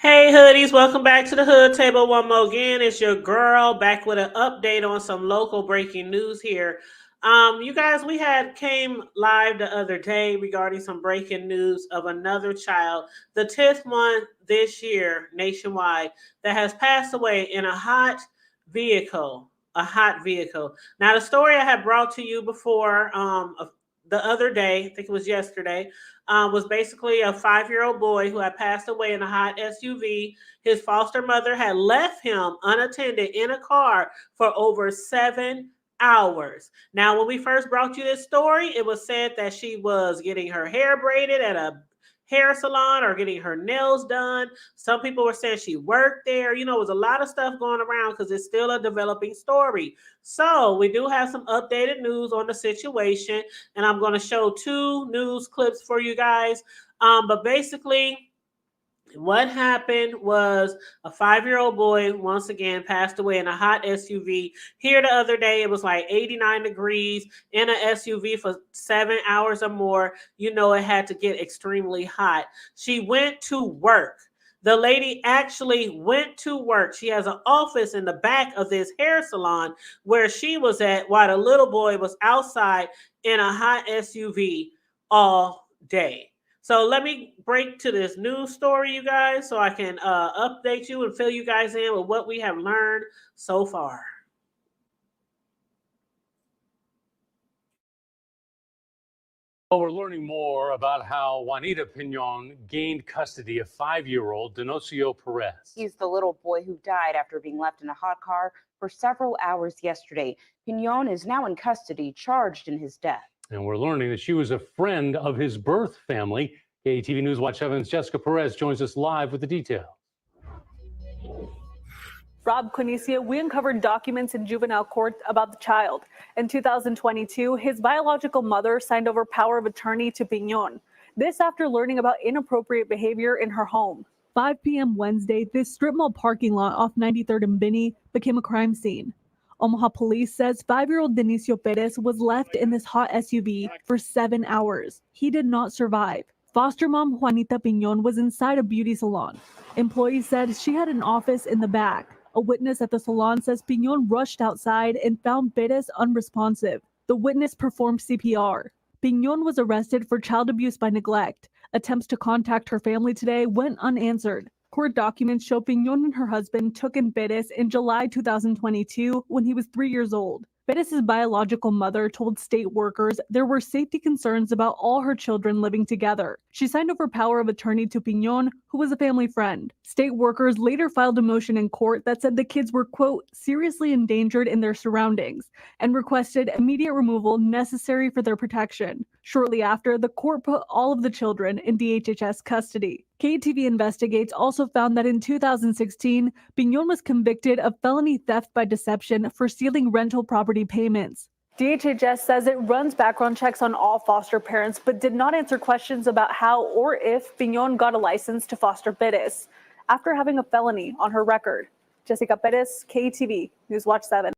Hey hoodies, welcome back to the Hood Table one more again. It's your girl back with an update on some local breaking news here. You guys, we had came live the other day regarding some breaking news of another child, the 10th one this year nationwide, that has passed away in a hot vehicle. A hot vehicle. Now, the story I had brought to you before the other day, I think it was yesterday, was basically a 5-year-old boy who had passed away in a hot SUV. His foster mother had left him unattended in a car for over 7 hours. Now, when we first brought you this story, it was said that she was getting her hair braided at a hair salon or getting her nails done. Some people were saying she worked there. You know, it was a lot of stuff going around because it's still a developing story. So we do have some updated news on the situation, and I'm going to show two news clips for you guys. But basically, what happened was a 5-year-old boy once again passed away in a hot SUV. Here the other day, it was like 89 degrees in an SUV for 7 hours or more. You know, it had to get extremely hot. She went to work. The lady actually went to work. She has an office in the back of this hair salon where she was at while the little boy was outside in a hot SUV all day. So let me break to this news story, you guys, so I can update you and fill you guys in with what we have learned so far. Well, we're learning more about how Juanita Pinon gained custody of 5-year-old Dionisio Perez. He's the little boy who died after being left in a hot car for several hours yesterday. Pinon is now in custody, charged in his death. And we're learning that she was a friend of his birth family. KETV News Watch 7's Jessica Perez joins us live with the details. Rob Quinicia, we uncovered documents in juvenile court about the child. In 2022, his biological mother signed over power of attorney to Pinon. This after learning about inappropriate behavior in her home. 5 p.m. Wednesday, this strip mall parking lot off 93rd and Binney became a crime scene. Omaha police says 5-year-old Dionisio Perez was left in this hot SUV for 7 hours. He did not survive. Foster mom Juanita Pinon was inside a beauty salon. Employees said she had an office in the back. A witness at the salon says Pinon rushed outside and found Perez unresponsive. The witness performed CPR. Pinon was arrested for child abuse by neglect. Attempts to contact her family today went unanswered. Court documents show Pinon and her husband took in Perez in July 2022 when he was 3 years old. Perez's biological mother told state workers there were safety concerns about all her children living together. She signed over power of attorney to Pinon, who was a family friend. State workers later filed a motion in court that said the kids were, quote, seriously endangered in their surroundings and requested immediate removal necessary for their protection. Shortly after, the court put all of the children in DHHS custody. KTV Investigates also found that in 2016, Pinon was convicted of felony theft by deception for stealing rental property payments. DHHS says it runs background checks on all foster parents, but did not answer questions about how or if Pinon got a license to foster Perez after having a felony on her record. Jessica Perez, KTV News Watch 7.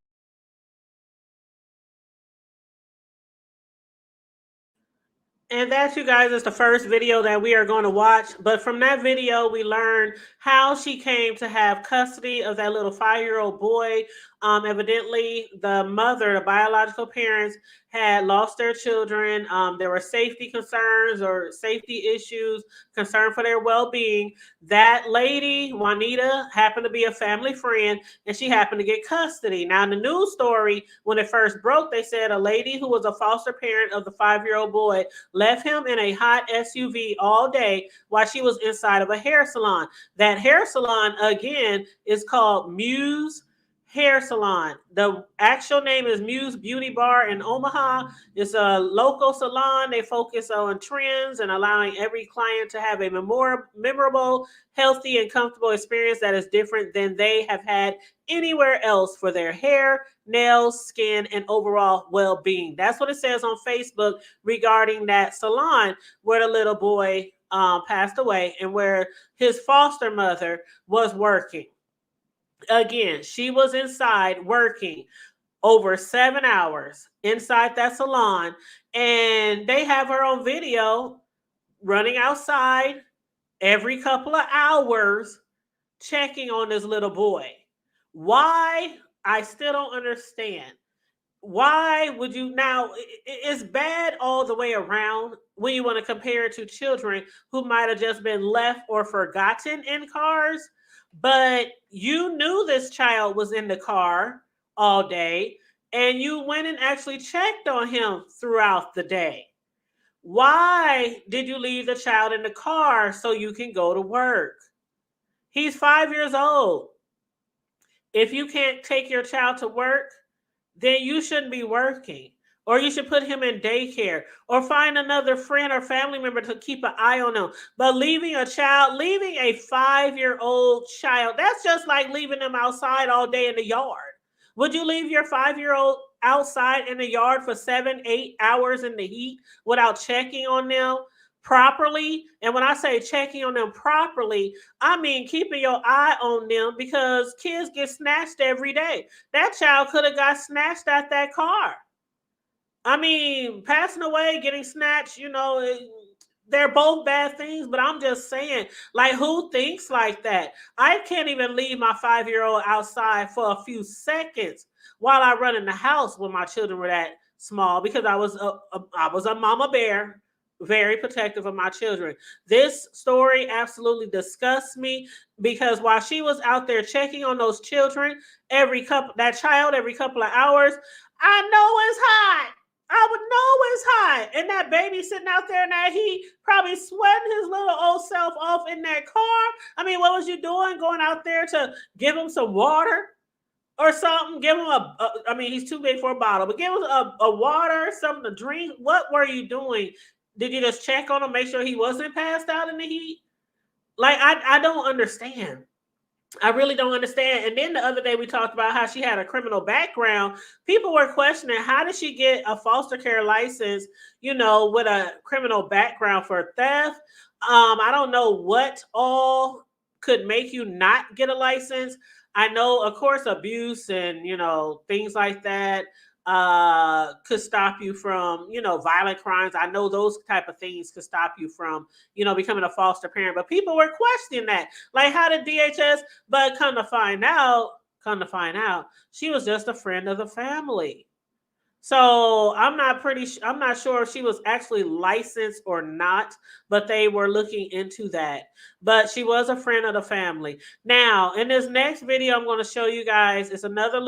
And that, you guys, is the first video that we are going to watch. But from that video, we learned how she came to have custody of that little 5-year-old boy. Evidently, the mother, the biological parents, had lost their children. There were safety concerns or safety issues, concern for their well-being. That lady, Juanita, happened to be a family friend, and she happened to get custody. Now, in the news story, when it first broke, they said a lady who was a foster parent of the 5-year-old boy left him in a hot SUV all day while she was inside of a hair salon. That hair salon, again, is called Muse Hair Salon. The actual name is Muse Beauty Bar in Omaha. It's a local salon. They focus on trends and allowing every client to have a memorable, healthy, and comfortable experience that is different than they have had anywhere else for their hair, nails, skin, and overall well-being. That's what it says on Facebook regarding that salon where the little boy passed away and where his foster mother was working. Again, she was inside working over 7 hours inside that salon, and they have her on video running outside every couple of hours checking on this little boy. Why? I still don't understand. Why would you now? It's bad all the way around when you want to compare it to children who might have just been left or forgotten in cars. But you knew this child was in the car all day and you went and actually checked on him throughout the day. Why did you leave the child in the car so you can go to work? He's 5 years old. If you can't take your child to work, then you shouldn't be working. Or you should put him in daycare or find another friend or family member to keep an eye on him. But leaving a 5-year-old child, that's just like leaving them outside all day in the yard. Would you leave your 5-year-old outside in the yard for 7-8 hours in the heat without checking on them properly? And when I say checking on them properly, I mean keeping your eye on them, because kids get snatched every day. That child could have got snatched at that car. I mean, passing away, getting snatched, they're both bad things, but I'm just saying, like, who thinks like that? I can't even leave my 5-year-old outside for a few seconds while I run in the house when my children were that small, because I was a mama bear, very protective of my children. This story absolutely disgusts me, because while she was out there checking on those children every couple of hours, I know it's hot. I would know it's hot. And that baby sitting out there in that heat, probably sweating his little old self off in that car. I mean, what was you doing going out there to give him some water or something? Give him he's too big for a bottle, but give him a water, something to drink. What were you doing? Did you just check on him, make sure he wasn't passed out in the heat? Like, I don't understand. I really don't understand. And then the other day we talked about how she had a criminal background. People were questioning, how did she get a foster care license, with a criminal background for theft? I don't know what all could make you not get a license. I know, of course, abuse and, things like that could stop you from, violent crimes. I know those type of things could stop you from, becoming a foster parent. But people were questioning that. Like, how did DHS? But come to find out, she was just a friend of the family. So I'm not sure if she was actually licensed or not, but they were looking into that. But she was a friend of the family. Now, in this next video, I'm going to show you guys, it's another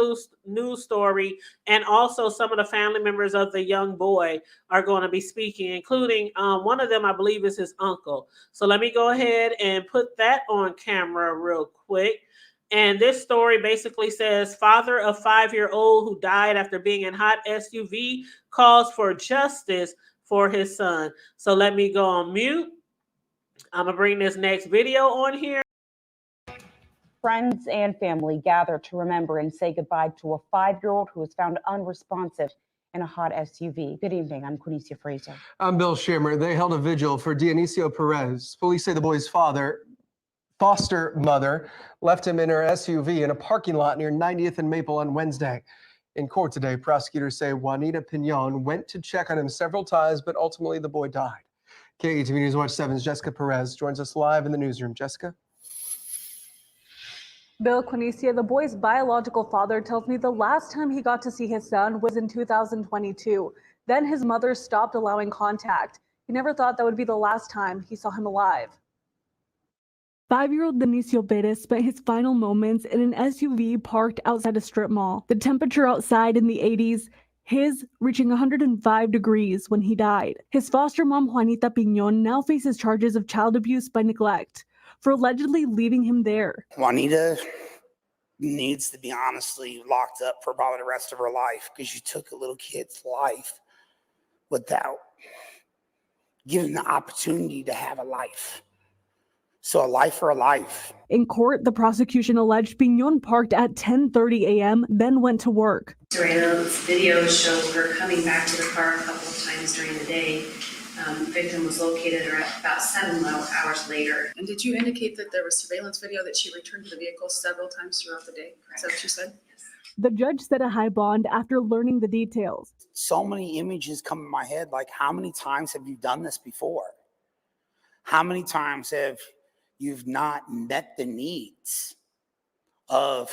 news story, and also some of the family members of the young boy are going to be speaking, including one of them, I believe, is his uncle. So let me go ahead and put that on camera real quick. And this story basically says, father of 5-year-old who died after being in hot SUV calls for justice for his son. So let me go on mute. I'm going to bring this next video on here. Friends and family gather to remember and say goodbye to a 5-year-old who was found unresponsive in a hot SUV. Good evening. I'm Quinicia Fraser. I'm Bill Schimmer. They held a vigil for Dionisio Perez. Police say the boy's foster mother left him in her SUV in a parking lot near 90th and Maple on Wednesday. In court today, prosecutors say Juanita Pinon went to check on him several times, but ultimately the boy died. KETV News Watch 7's Jessica Perez joins us live in the newsroom. Jessica? Bill, Quinicia, the boy's biological father tells me the last time he got to see his son was in 2022. Then his mother stopped allowing contact. He never thought that would be the last time he saw him alive. 5-year-old Dionisio Perez spent his final moments in an SUV parked outside a strip mall. The temperature outside in the 80s, his reaching 105 degrees when he died. His foster mom, Juanita Pinon, now faces charges of child abuse by neglect for allegedly leaving him there. Juanita needs to be honestly locked up for probably the rest of her life, because you took a little kid's life without giving the opportunity to have a life. So a life for a life. In court, the prosecution alleged Pinon parked at 10:30 a.m., then went to work. Serena's videos show her coming back to the car a couple of times during the day. Victim was located about 7 hours later. And did you indicate that there was surveillance video that she returned to the vehicle several times throughout the day? Correct. Is that what you said? Yes. The judge set a high bond after learning the details. So many images come in my head, like, how many times have you done this before? How many times have you've not met the needs of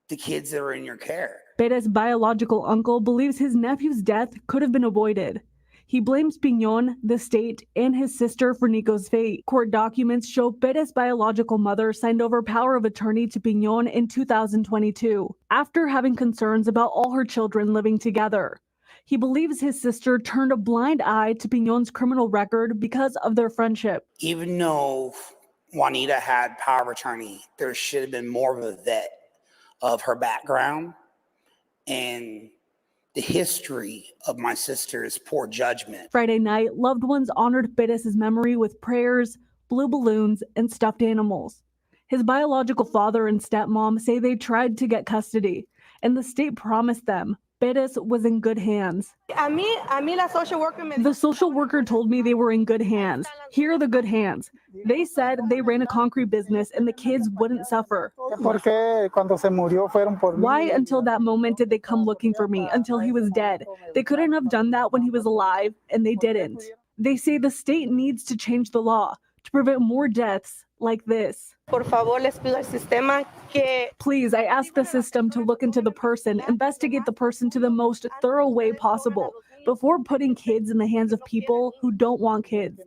the kids that are in your care. Perez's biological uncle believes his nephew's death could have been avoided. He blames Piñon, the state, and his sister for Nico's fate. Court documents show Perez's biological mother signed over power of attorney to Piñon in 2022, after having concerns about all her children living together. He believes his sister turned a blind eye to Piñon's criminal record because of their friendship. Even though Juanita had power of attorney, there should have been more of a vet of her background and the history of my sister's poor judgment. Friday night, loved ones honored Perez's memory with prayers, blue balloons, and stuffed animals. His biological father and stepmom say they tried to get custody, and the state promised them Perez was in good hands. The social worker told me they were in good hands. Here are the good hands. They said they ran a concrete business and the kids wouldn't suffer. Why until that moment did they come looking for me until he was dead? They couldn't have done that when he was alive, and they didn't. They say the state needs to change the law to prevent more deaths like this. Please, I ask the system to look into the person, investigate the person to the most thorough way possible before putting kids in the hands of people who don't want kids.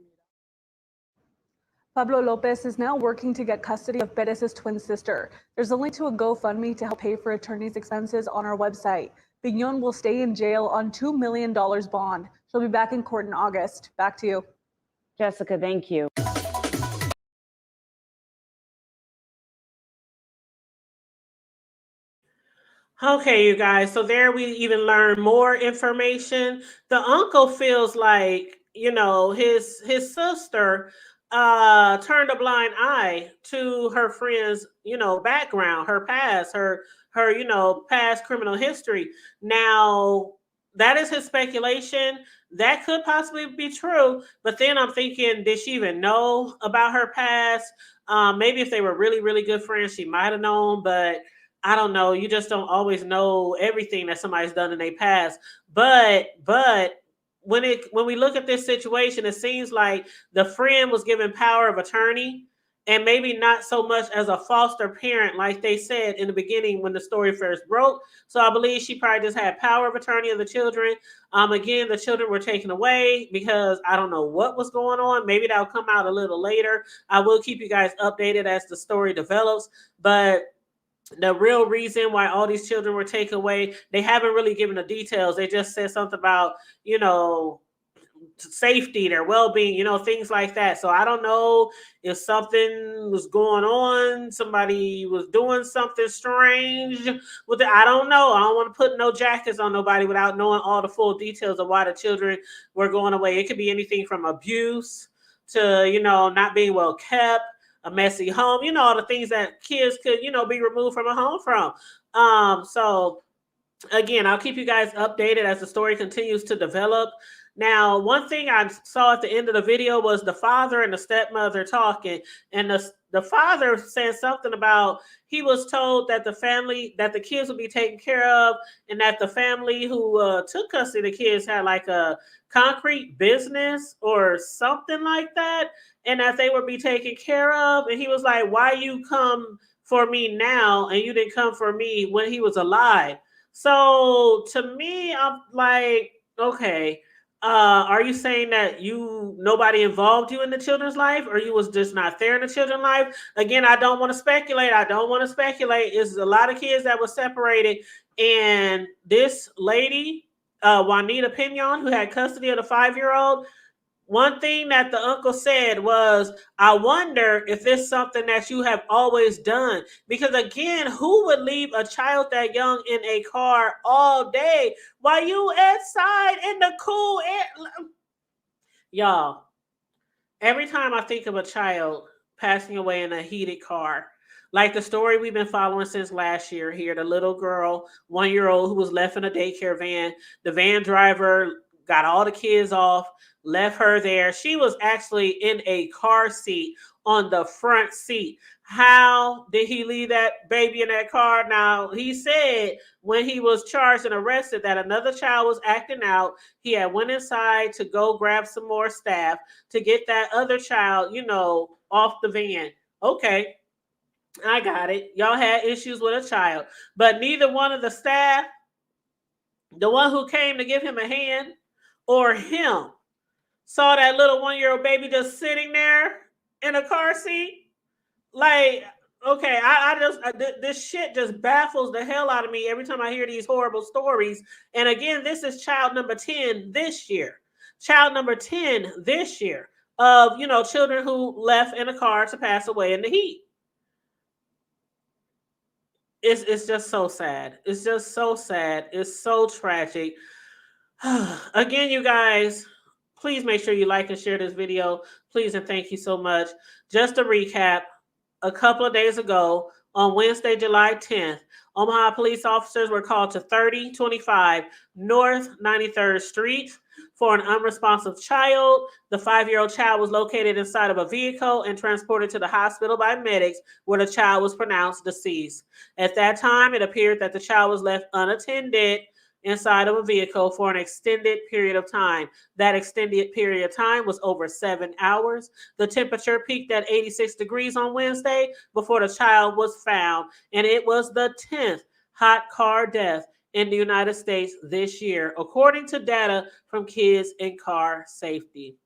Pablo Lopez is now working to get custody of Perez's twin sister. There's a link to a GoFundMe to help pay for attorney's expenses on our website. Piñon will stay in jail on $2 million bond. She'll be back in court in August. Back to you. Jessica, thank you. Okay, you guys. So there we even learn more information. The uncle feels like, his sister turned a blind eye to her friend's, background, her past, her past criminal history. Now, that is his speculation. That could possibly be true. But then I'm thinking, did she even know about her past? Maybe if they were really, really good friends, she might have known, but I don't know. You just don't always know everything that somebody's done in their past. But when we look at this situation, it seems like the friend was given power of attorney, and maybe not so much as a foster parent, like they said in the beginning when the story first broke. So I believe she probably just had power of attorney of the children. Again, the children were taken away because I don't know what was going on. Maybe that'll come out a little later. I will keep you guys updated as the story develops, but the real reason why all these children were taken away, they haven't really given the details. They just said something about, safety, their well-being, things like that. So I don't know if something was going on. Somebody was doing something strange with it. I don't know. I don't want to put no jackets on nobody without knowing all the full details of why the children were going away. It could be anything from abuse to, not being well kept, a messy home, all the things that kids could, be removed from a home from. So again, I'll keep you guys updated as the story continues to develop. Now, one thing I saw at the end of the video was the father and the stepmother talking, and the father said something about he was told that the kids would be taken care of, and that the family who took custody of the kids had like a concrete business or something like that, and that they would be taken care of. And he was like, why you come for me now and you didn't come for me when he was alive? So to me, I'm like, okay, are you saying that nobody involved you in the children's life, or you was just not there in the children's life? Again, I don't want to speculate. It's a lot of kids that were separated, and this lady, Juanita Piñon, who had custody of the 5-year-old, one thing that the uncle said was, I wonder if it's something that you have always done. Because again, who would leave a child that young in a car all day while you outside in the cool air? Y'all, every time I think of a child passing away in a heated car, like the story we've been following since last year here, the little girl, 1-year-old, who was left in a daycare van. The van driver got all the kids off, left her there. She was actually in a car seat on the front seat. How did he leave that baby in that car? Now, he said when he was charged and arrested that another child was acting out. He had went inside to go grab some more staff to get that other child, off the van. Okay, I got it. Y'all had issues with a child, but neither one of the staff, the one who came to give him a hand or him, saw that little 1-year-old baby just sitting there in a car seat. Like, okay, this shit just baffles the hell out of me every time I hear these horrible stories. And again, this is child number 10 this year. Child number 10 this year of, children who left in a car to pass away in the heat. It's just so sad. It's just so sad. It's so tragic. Again, you guys, please make sure you like and share this video. Please and thank you so much. Just to recap, a couple of days ago, on Wednesday, July 10th, Omaha police officers were called to 3025 North 93rd Street for an unresponsive child. The 5-year-old child was located inside of a vehicle and transported to the hospital by medics, where the child was pronounced deceased. At that time, it appeared that the child was left unattended inside of a vehicle for an extended period of time. That extended period of time was over 7 hours. The temperature peaked at 86 degrees on Wednesday before the child was found, and it was the 10th hot car death in the United States this year, according to data from Kids and Car Safety.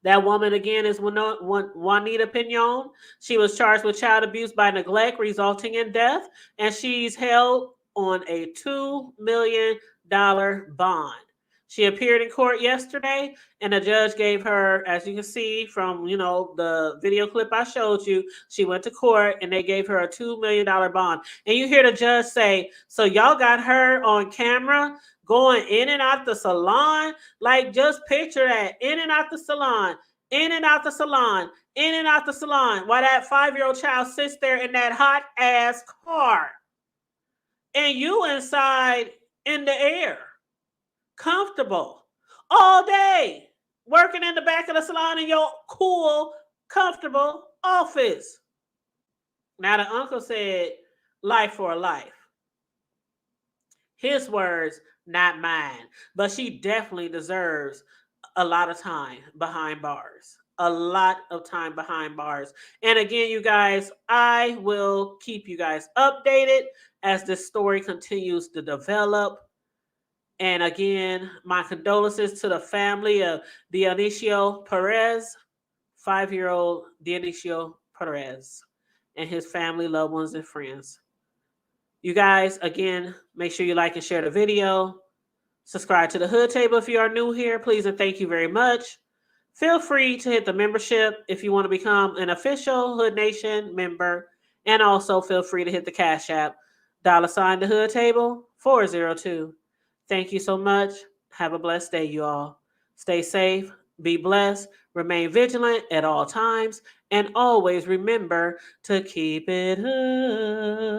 That woman, again, is Juanita Pinon. She was charged with child abuse by neglect resulting in death, and she's held on a $2 million bond. She appeared in court yesterday, and the judge gave her, as you can see from, the video clip I showed you, she went to court and they gave her a $2 million bond. And you hear the judge say, so y'all got her on camera going in and out the salon? Like, just picture that, in and out the salon, in and out the salon, in and out the salon, while that 5-year-old child sits there in that hot ass car. And you inside in the air, comfortable, all day, working in the back of the salon in your cool, comfortable office. Now, the uncle said, life for a life. His words, not mine. But she definitely deserves a lot of time behind bars. A lot of time behind bars. And again, you guys, I will keep you guys updated as this story continues to develop. And again, my condolences to the family of Dionisio Perez, 5-year-old Dionisio Perez, and his family, loved ones, and friends. You guys, again, make sure you like and share the video. Subscribe to the Hood Table if you are new here. Please and thank you very much. Feel free to hit the membership if you want to become an official Hood Nation member. And also feel free to hit the Cash App, $ the Hood Table 402. Thank you so much. Have a blessed day, you all. Stay safe, be blessed, remain vigilant at all times, and always remember to keep it hood.